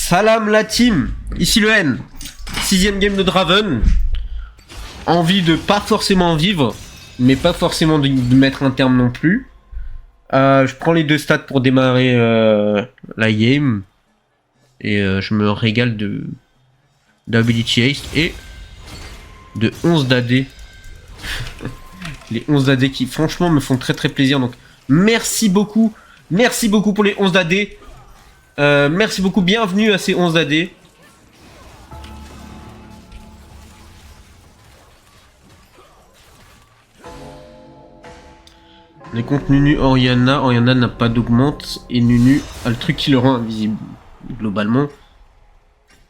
Salam la team, ici le N, 6ème game de Draven. Envie de pas forcément vivre, mais pas forcément de mettre un terme non plus. Je prends les deux stats pour démarrer la game. Et je me régale d'Ability Haste et de 11 d'AD. Les 11 d'AD qui franchement me font très très plaisir. Donc merci beaucoup pour les 11 d'AD. Merci beaucoup, bienvenue à ces 11 AD. Les comptes Nunu Oriana n'a pas d'augmente et Nunu a le truc qui le rend invisible. Globalement,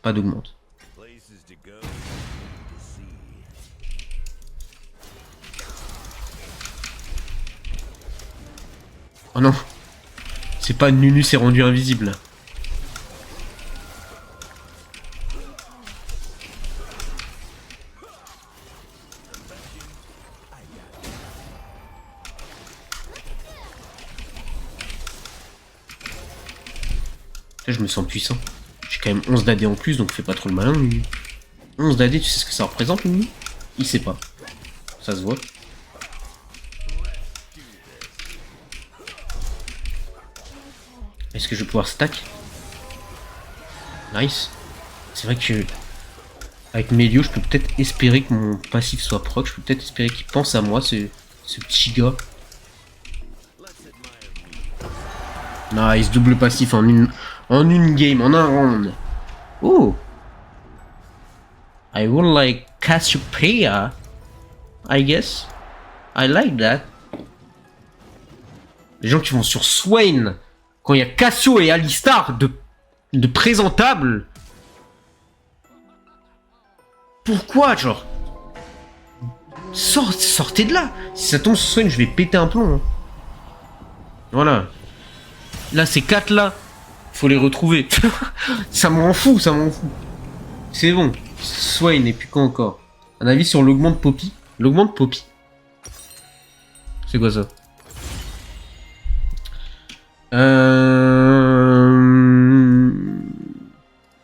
pas d'augmente. Oh non, c'est pas Nunu s'est rendu invisible. Je me sens puissant. J'ai quand même 11 d'AD en plus, donc fais pas trop le malin. 11 d'AD, tu sais ce que ça représente, lui? Il sait pas. Ça se voit. Est-ce que je vais pouvoir stack? Nice. C'est vrai que avec Melio, je peux peut-être espérer que mon passif soit proc. Je peux peut-être espérer qu'il pense à moi, ce petit gars. Nice, double passif en une game, en un round. Oh. I would like Cassiopeia. I guess. I like that. Les gens qui vont sur Swain quand il y a Cassio et Alistar de présentables. Pourquoi, genre? Sortez de là. Si ça tombe sur Swain, je vais péter un plomb. Hein. Voilà. Là, ces 4 là, faut les retrouver. Ça me rend fou, ça me rend fou. C'est bon. Swain et puis quoi encore? Un avis sur l'augmente Poppy? L'augmente Poppy. C'est quoi ça?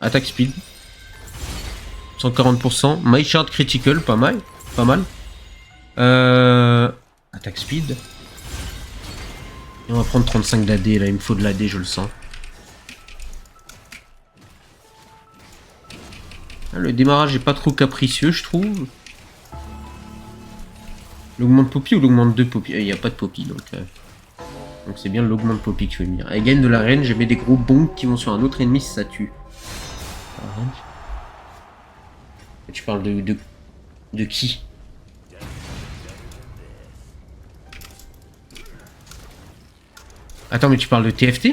Attaque speed. 140%. My shard critical, pas mal. Pas mal. Attaque speed. Et on va prendre 35 d'AD là, il me faut de l'AD, je le sens. Le démarrage est pas trop capricieux, je trouve. L'augmente Poppy ou l'augmente 2 Poppy? Il n'y a pas de Poppy, donc c'est bien l'augmente Poppy que je vais venir. Elle gagne de la range, je mets des gros bonks qui vont sur un autre ennemi si ça tue. Tu parles de qui? Attends, mais tu parles de TFT?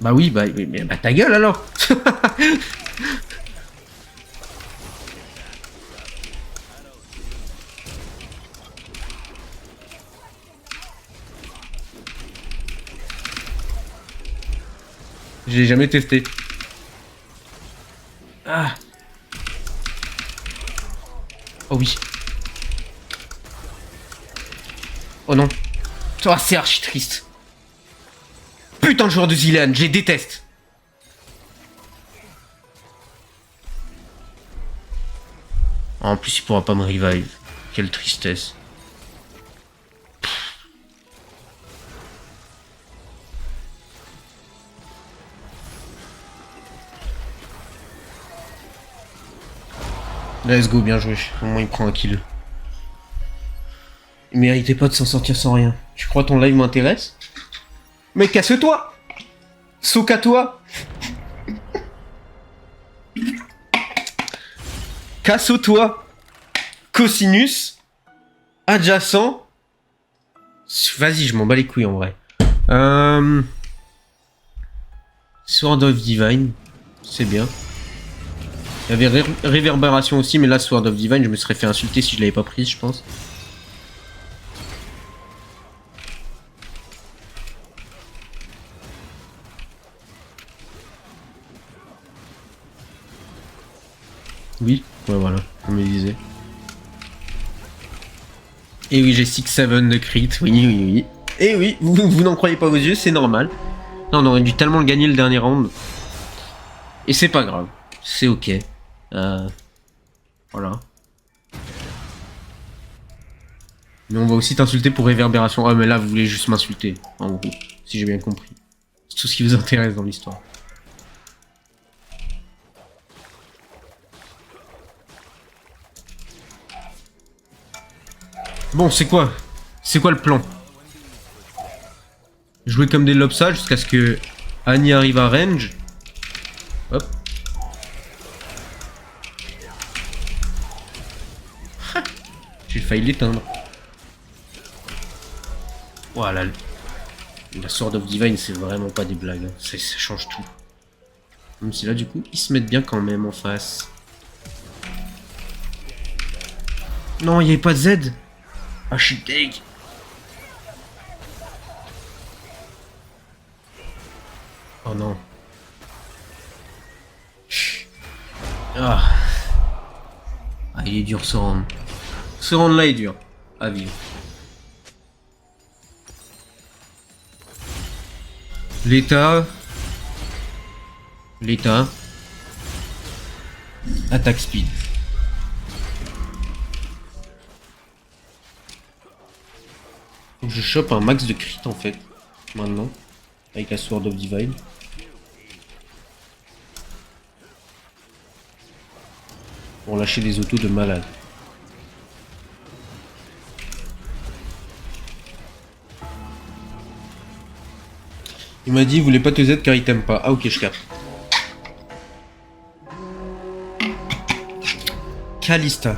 Bah oui, bah ta gueule alors. J'ai jamais testé. Ah. Oh oui. Oh non. Oh, c'est archi triste. Putain de joueur de Zilean, je les déteste. En plus, il pourra pas me revive. Quelle tristesse. Let's go, bien joué. Au moins, il prend un kill. Il méritait pas de s'en sortir sans rien. Tu crois ton live m'intéresse? Mais casse-toi! Soka-toi! Casse-toi! Cosinus! Adjacent! Vas-y, je m'en bats les couilles en vrai. Sword of Divine. C'est bien. Il y avait réverbération aussi, mais là, Sword of Divine, je me serais fait insulter si je l'avais pas prise, je pense. Oui, ouais, voilà, on me disait. Et oui, j'ai 6-7 de crit, oui. Et oui, vous n'en croyez pas vos yeux, c'est normal. Non, on aurait dû tellement le gagner le dernier round. Et c'est pas grave. C'est ok. Voilà. Mais on va aussi t'insulter pour réverbération. Ah mais là vous voulez juste m'insulter, en gros. Si j'ai bien compris. C'est tout ce qui vous intéresse dans l'histoire. Bon, c'est quoi? C'est quoi le plan? Jouer comme des lobsas jusqu'à ce que Annie arrive à range. Hop. J'ai failli l'éteindre. Voilà. La Sword of Divine, c'est vraiment pas des blagues. Hein. Ça change tout. Même si là, du coup, ils se mettent bien quand même en face. Non, il n'y avait pas de Z. Ah, je suis deg. Oh non. Ah. Ah, il est dur ce round. Ce round là est dur à vivre. L'état. L'état. Attaque speed. Faut que je chope un max de crit en fait. Maintenant. Avec la Sword of Divine. Pour lâcher des autos de malade. Il m'a dit il voulait pas te Z car il t'aime pas. Ah ok, je capte. Kalista.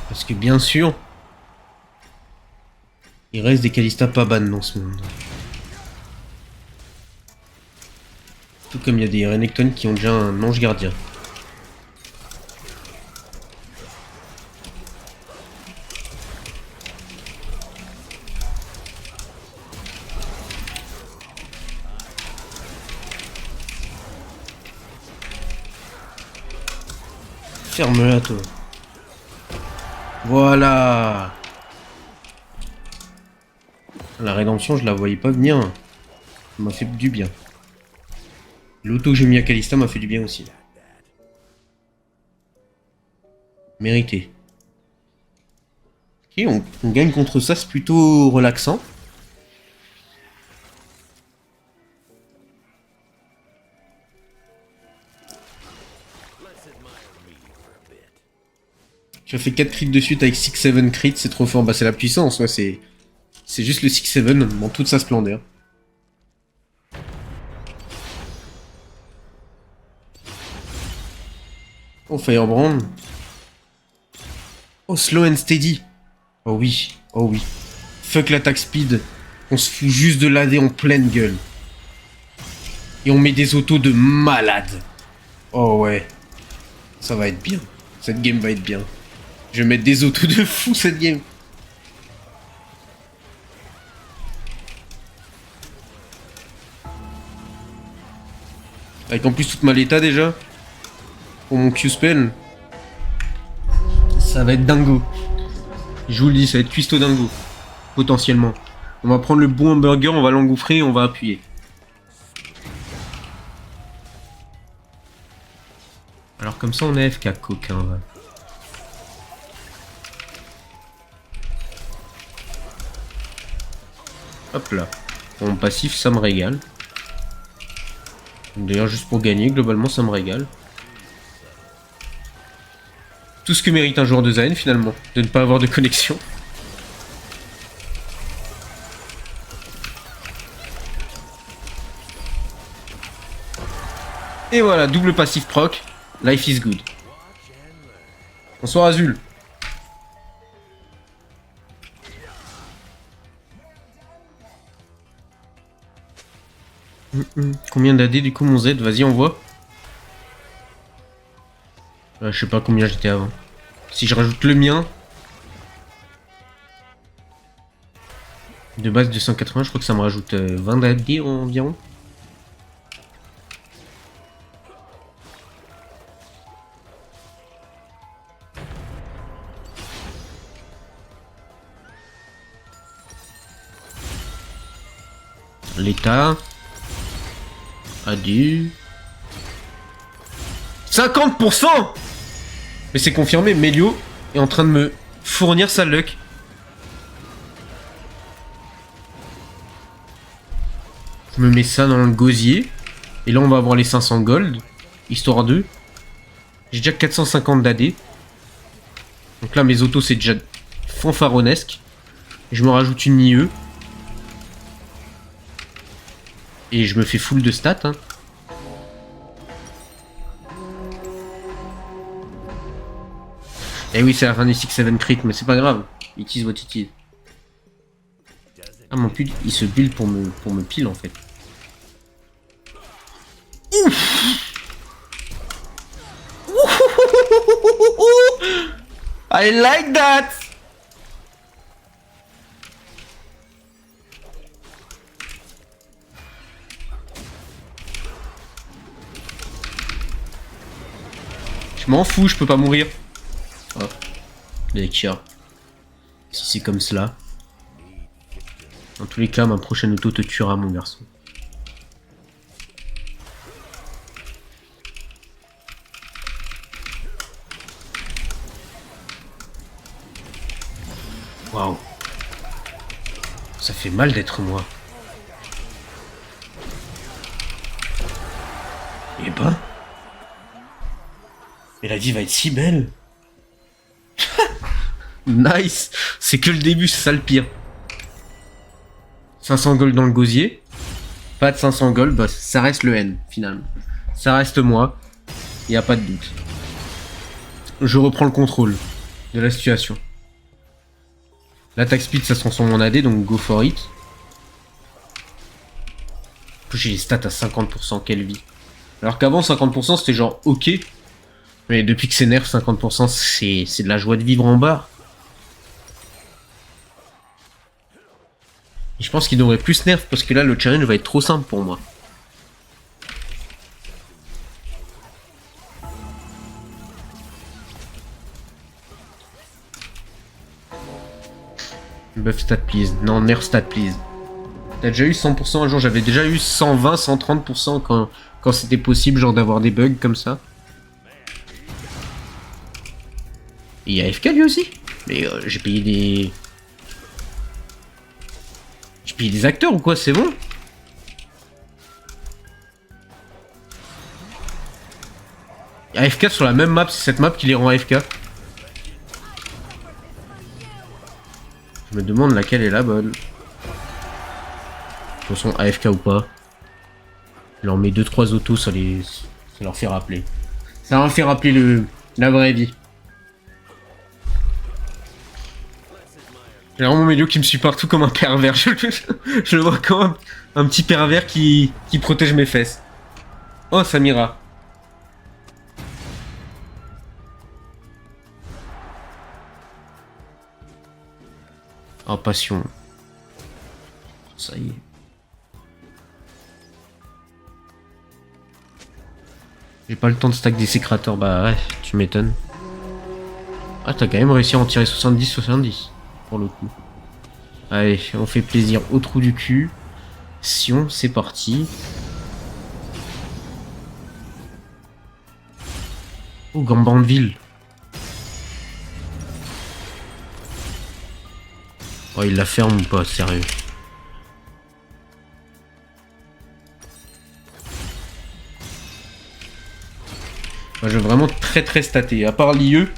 Parce que bien sûr, il reste des Kalista pas ban dans ce monde. Tout comme il y a des Renekton qui ont déjà un ange gardien. Ferme-la toi. Voilà. La rédemption, je la voyais pas venir. Ça m'a fait du bien. L'auto que j'ai mis à Kalista m'a fait du bien aussi. Mérité. Ok, on gagne contre ça, c'est plutôt relaxant. Tu as fait 4 crits de suite avec 6-7 crits, c'est trop fort. Bah c'est la puissance, ouais, c'est juste le 6-7 dans toute sa splendeur. Oh, Firebrand. Oh, slow and steady. Oh oui, oh oui. Fuck l'attaque speed. On se fout juste de l'AD en pleine gueule. Et on met des autos de malade. Oh ouais. Ça va être bien. Cette game va être bien. Je vais mettre des autos de fou cette game. Avec en plus toute ma léta déjà. Pour mon Q-spell. Ça va être dingo. Je vous le dis, ça va être cuistot dingo. Potentiellement. On va prendre le bon hamburger, on va l'engouffrer et on va appuyer. Alors comme ça on est FK coquin. Ouais. Hop là. Mon passif, ça me régale. D'ailleurs, juste pour gagner, globalement, ça me régale. Tout ce que mérite un joueur de Zayn, finalement. De ne pas avoir de connexion. Et voilà, double passif proc. Life is good. Bonsoir Azul. Combien d'AD du coup mon Z? Vas-y, on voit. Je sais pas combien j'étais avant. Si je rajoute le mien. De base 280, je crois que ça me rajoute 20 d'AD environ. L'état. Adieu. 50%. Mais c'est confirmé, Melio est en train de me fournir sa luck. Je me mets ça dans le gosier. Et là, on va avoir les 500 gold. Histoire de. J'ai déjà 450 d'AD. Donc là, mes autos, c'est déjà fanfaronesque. Je me rajoute une IE. Et je me fais full de stats. Hein. Et oui, c'est la fin des 6-7 crit, mais c'est pas grave. It is what it is. Ah, mon pull, il se build pour me pile en fait. Ouf. I like that. Je m'en fous, je peux pas mourir. Oh, les Kia. Si c'est comme cela. Dans tous les cas, ma prochaine auto te tuera, mon garçon. Waouh. Ça fait mal d'être moi. Eh ben. Mais la vie va être si belle. Nice. C'est que le début, c'est ça le pire. 500 gold dans le gosier. Pas de 500 gold, bah ça reste le N, finalement. Ça reste moi. Y a pas de doute. Je reprends le contrôle de la situation. L'attaque speed, ça se transforme en AD, donc go for it. J'ai les stats à 50%, quelle vie. Alors qu'avant, 50%, c'était genre ok. Mais depuis que c'est nerf, 50%, c'est de la joie de vivre en bas. Et je pense qu'il devrait plus nerf, parce que là, le challenge va être trop simple pour moi. Buff stat please. Non, nerf stat please. T'as déjà eu 100% un jour, j'avais déjà eu 120, 130% quand c'était possible, genre d'avoir des bugs comme ça. Et il y a AFK lui aussi. Mais j'ai payé des... J'ai payé des acteurs ou quoi, c'est bon? AFK sur la même map, c'est cette map qui les rend AFK. Je me demande laquelle est la bonne. De toute façon, AFK ou pas. Je leur mets 2-3 autos, ça leur fait rappeler. Ça leur fait rappeler la vraie vie. J'ai vraiment Melio qui me suit partout comme un pervers. Je le vois comme un petit pervers qui protège mes fesses. Oh, Samira. Oh, passion. Ça y est. J'ai pas le temps de stack des sécrateurs, bah ouais, tu m'étonnes. Ah, t'as quand même réussi à en tirer 70-70. Pour le coup. Allez, on fait plaisir au trou du cul. Sion, c'est parti. Oh, Gambandville. Oh, il la ferme ou pas, sérieux? Moi, je vais vraiment très stater. À part l'IE,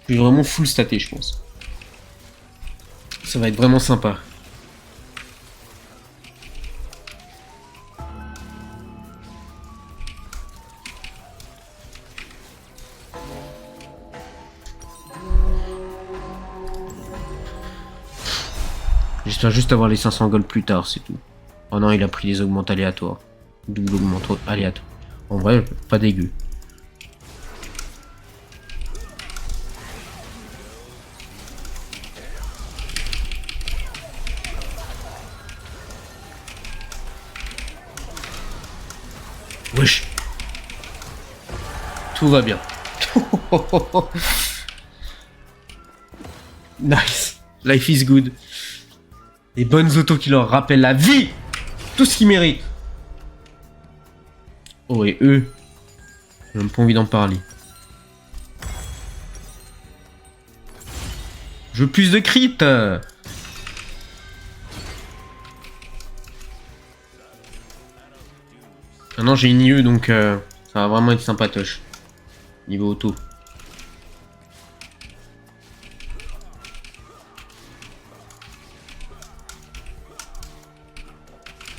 je vais vraiment full stater, je pense. Ça va être vraiment sympa. J'espère juste avoir les 500 gold plus tard, c'est tout. Oh non, il a pris les augmentes aléatoires. Double augmente aléatoire. En vrai, pas dégueu. Wesh. Tout va bien. Nice. Life is good. Les bonnes autos qui leur rappellent la vie. tout ce qu'ils méritent. Oh, et eux, j'ai même pas envie d'en parler. Je veux plus de crit. Ah non, j'ai une IE, donc ça va vraiment être sympatoche. Niveau auto.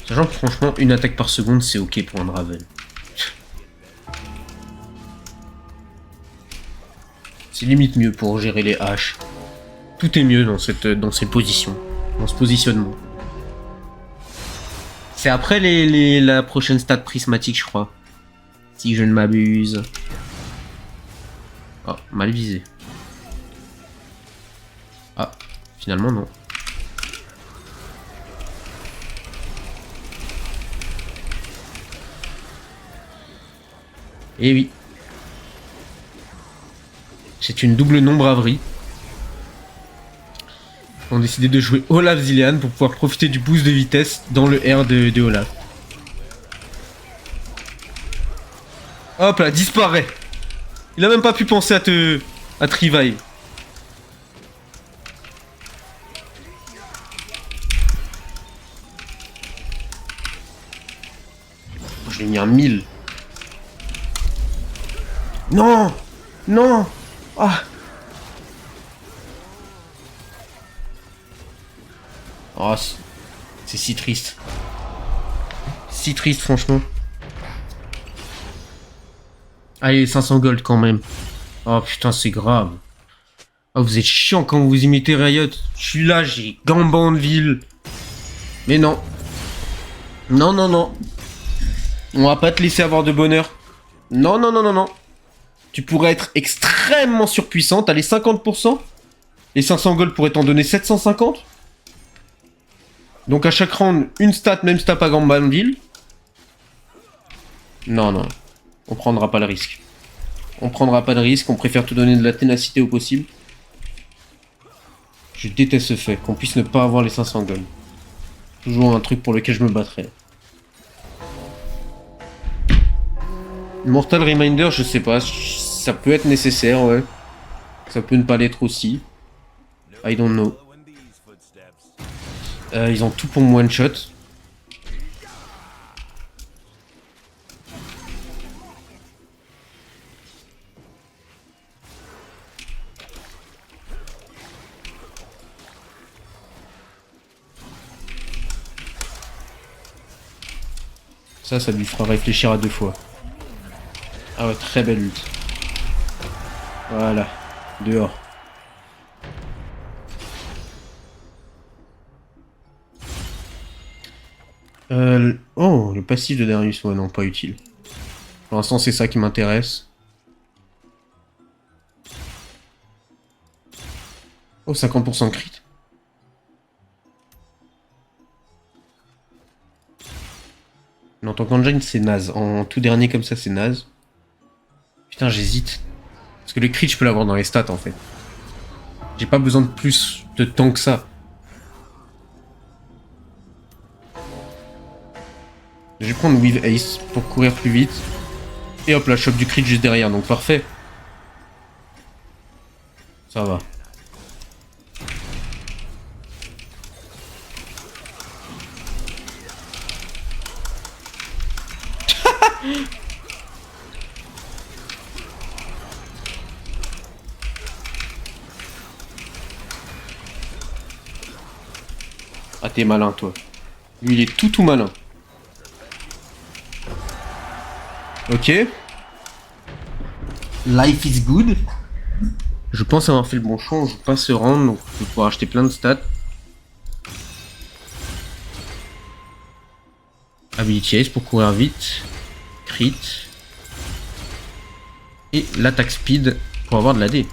Sachant que franchement, une attaque par seconde, c'est ok pour un Draven. C'est limite mieux pour gérer les haches. Tout est mieux dans ces positions, dans ce positionnement. C'est après la prochaine stat prismatique, je crois. Si je ne m'abuse. Oh, mal visé. Ah, finalement non. Eh oui. C'est une double non-braverie. On a décidé de jouer Olaf Zilean pour pouvoir profiter du boost de vitesse dans le R de Olaf. Hop là, disparaît. Il a même pas pu penser à te revive. Je l'ai mis à 1000. Non! Non! Ah! Oh, c'est si triste. Si triste, franchement. Allez, 500 gold quand même. Oh putain, c'est grave. Oh, vous êtes chiant quand vous imitez Riot. Je suis là, j'ai Gamban de ville. Mais non. Non, non, non. On va pas te laisser avoir de bonheur. Non, non, non, non, non. Tu pourrais être extrêmement surpuissant. T'as les 50%. Les 500 gold pourraient t'en donner 750. Donc à chaque round, une stat, même si t'as pas Gambanville. Non, non. On prendra pas le risque. On prendra pas de risque, on préfère te donner de la ténacité au possible. Je déteste ce fait, qu'on puisse ne pas avoir les 500 gold. Toujours un truc pour lequel je me battrai. Mortal Reminder, je sais pas, ça peut être nécessaire, ouais. Ça peut ne pas l'être aussi. I don't know. Ils ont tout pour me one-shot. Ça lui fera réfléchir à 2 fois. Ah ouais, très belle lutte. Voilà, dehors. Oh, le passif de Darius, ouais, non, pas utile. Pour l'instant, c'est ça qui m'intéresse. Oh, 50% crit. Mais en tant qu'engine, c'est naze. En tout dernier comme ça, c'est naze. Putain, j'hésite. Parce que le crit, je peux l'avoir dans les stats, en fait. J'ai pas besoin de plus de temps que ça. Je vais prendre With Ace pour courir plus vite. Et hop là, choc du crit juste derrière, donc parfait. Ça va. Ah, t'es malin, toi. Lui, il est tout malin. Ok. Life is good. Je pense avoir fait le bon choix. On joue pas se rendre, donc je vais pouvoir acheter plein de stats. Ability Ace pour courir vite. Crit. Et l'attaque speed pour avoir de l'AD.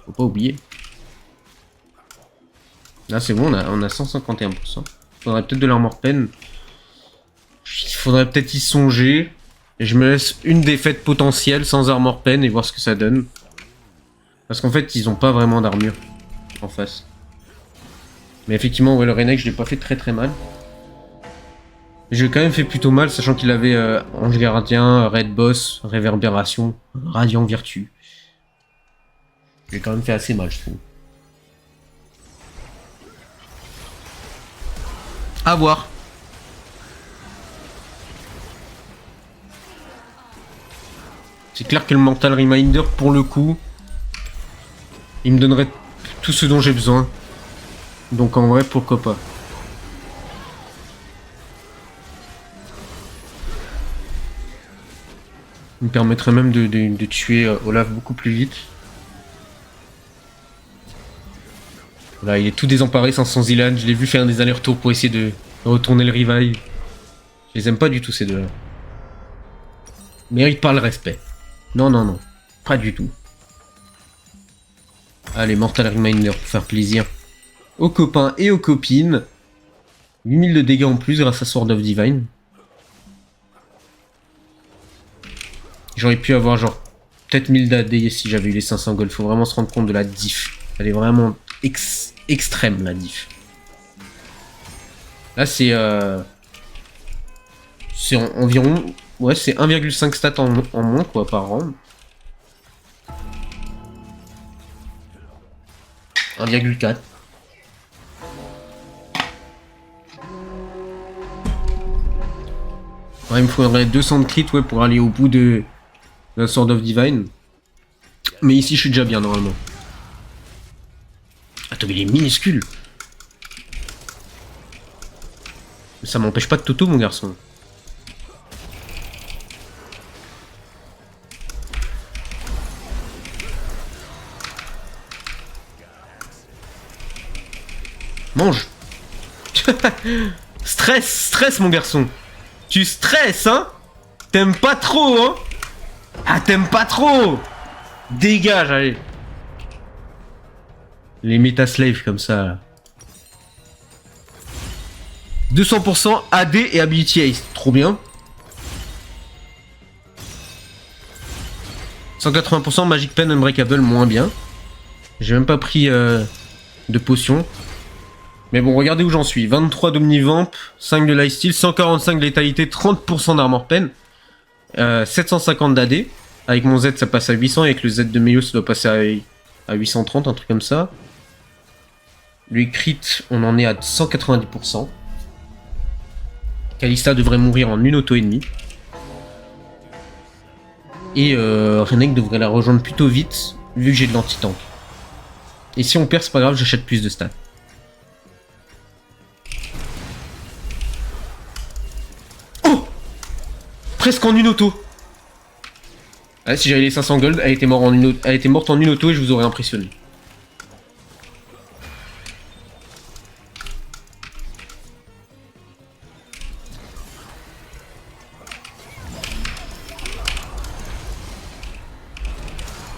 Faut pas oublier. Là c'est bon, on a 151%. Faudrait peut-être de l'armor pen. Il faudrait peut-être y songer. Et je me laisse une défaite potentielle sans armor pen et voir ce que ça donne. Parce qu'en fait ils ont pas vraiment d'armure en face. Mais effectivement ouais, le Renekton je l'ai pas fait très mal. J'ai quand même fait plutôt mal, sachant qu'il avait Ange Gardien, Red Boss, Réverbération, Radiant Virtue. J'ai quand même fait assez mal, je trouve. À voir. C'est clair que le Mental Reminder, pour le coup, il me donnerait tout ce dont j'ai besoin. Donc en vrai, pourquoi pas. Il me permettrait même de tuer Olaf beaucoup plus vite. Là, il est tout désemparé sans Zilan. Je l'ai vu faire des allers-retours pour essayer de retourner le revive. Je les aime pas du tout, ces deux-là. Mérite pas le respect. Non, non, non. Pas du tout. Allez, Mortal Reminder pour faire plaisir aux copains et aux copines. 8000 de dégâts en plus grâce à Sword of Divine. J'aurais pu avoir genre peut-être 1000 d'AD si j'avais eu les 500 gold. Faut vraiment se rendre compte de la diff. Elle est vraiment extrême, la diff. Là c'est environ, ouais, c'est 1,5 stats en moins quoi par round. 1,4. Ouais, il me faudrait 200 de crit, ouais, pour aller au bout de la Sword of Divine. Mais ici je suis déjà bien normalement. Attends, mais il est minuscule. Ça m'empêche pas de Toto, mon garçon. Mange. Stress, mon garçon. Tu stresses, hein? T'aimes pas trop, hein? Ah, t'aimes pas trop! Dégage, allez. Les méta-slaves comme ça, là. 200% AD et Ability Ace. Trop bien. 180% Magic Pen Unbreakable, moins bien. J'ai même pas pris de potion. Mais bon, regardez où j'en suis. 23 d'Omnivamp, 5 de Lifesteal, 145 de létalité, 30% d'Armor Pen, 750 d'AD. Avec mon Z, ça passe à 800, et avec le Z de Meio, ça doit passer à 830, un truc comme ça. Lui, crit, on en est à 190%. Kalista devrait mourir en une auto ennemie. Et Renek devrait la rejoindre plutôt vite, vu que j'ai de l'anti-tank. Et si on perd, c'est pas grave, j'achète plus de stats. Oh! Presque en une auto. Ah, si j'avais les 500 gold, elle était morte en une auto et je vous aurais impressionné.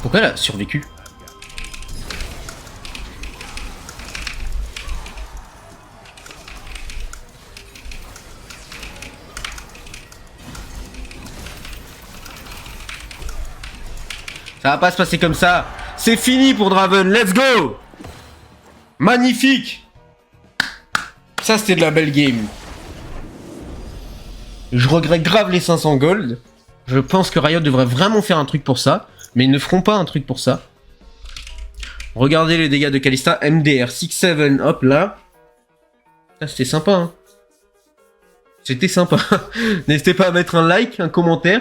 Pourquoi elle a survécu? Ça va pas se passer comme ça. C'est fini pour Draven. Let's go. Magnifique. Ça, c'était de la belle game. Je regrette grave les 500 gold. Je pense que Riot devrait vraiment faire un truc pour ça. Mais ils ne feront pas un truc pour ça. Regardez les dégâts de Kalista. MDR 6-7. Hop là. Ah, c'était sympa. Hein. C'était sympa. N'hésitez pas à mettre un like, un commentaire.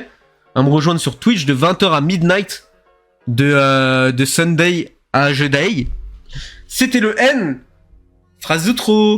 À me rejoindre sur Twitch de 20h à midnight. De Sunday à jeudi. C'était le N. Phrase de trop.